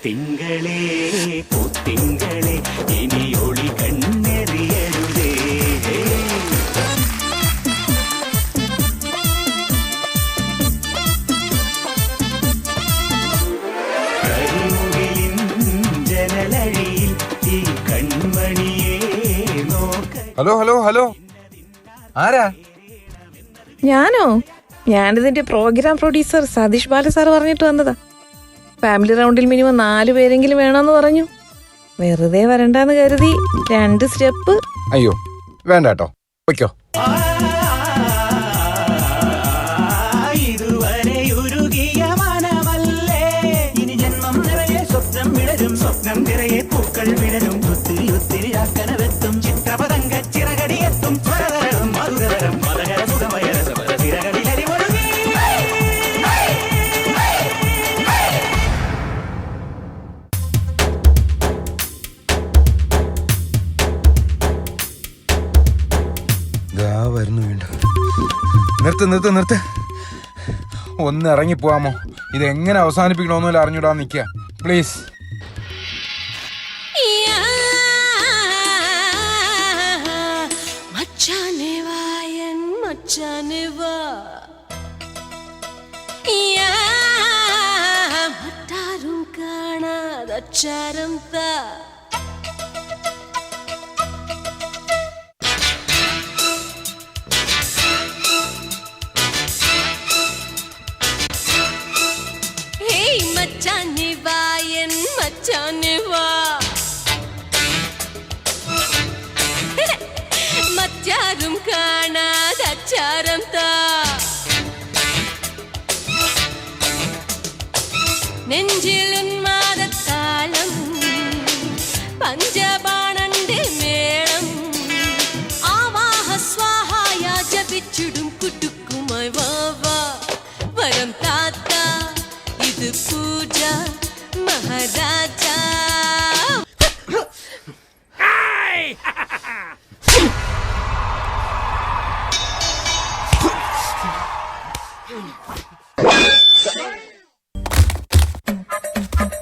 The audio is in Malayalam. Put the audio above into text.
തിങ്കളേ പൂത്തിങ്കളേ ഇനി ഒളി കണ്ണെറിയരുതേ. കരിമുകിലിൻ ജനലഴിയിൽ ഈ കൺമണിയെ നോക്ക. ഹലോ ഹലോ ഹലോ, ആരാ? ഞാനിതിന്റെ പ്രോഗ്രാം പ്രൊഡ്യൂസർ സതീഷ് ബാല സാർ പറഞ്ഞിട്ട് വന്നതാ. ഫാമിലി റൗണ്ടിൽ മിനിമം 4 പേരെങ്കിലും വേണമെന്ന് പറഞ്ഞു. വെറുതെ വരണ്ടെന്ന് കരുതി 2 സ്റ്റെപ്പ്. അയ്യോ വേണ്ട കേട്ടോ, വയ്ക്കോ. ഇതുവരെ ഉരുകിയ മനമല്ലേ ഇനി ജന്മം നിറയെ സ്വപ്നം വിടരും, സ്വപ്നം നിറയെ പൂക്കൾ വിടരും. ഒത്തിരി ഒത്തിരി അക്കനവെത്തും ചിത്രപതങ്ക ചിറകടിയെത്തും സ്വരതരം മധുരതരം മതകര സുഖമയ രസപര ചിറകടി ഹരിമൊഴുകി. വരുന്നു വീണ്ടും. നിർത്ത്. ഒന്ന് ഇറങ്ങി പോവാമോ? ഇത് എങ്ങനെ അവസാനിപ്പിക്കണമെന്നല്ല അറിഞ്ഞൂടാ. നിൽക്കുക പ്ലീസ്. മറ്റാരും കാണാതച്ചാരം താ. മറ്റാരും കാണാതച്ചാരം താ. നെഞ്ചിൽ ഉന്മാദത്താളം പഞ്ചബാണന്റെ മേളം ആവാഹ സ്വാഹായ ജപിച്ചിടും കുട്ടുക്കുമായി വാവാ വരം താത്ത. ഇത് പൂജ മഹാരാജ.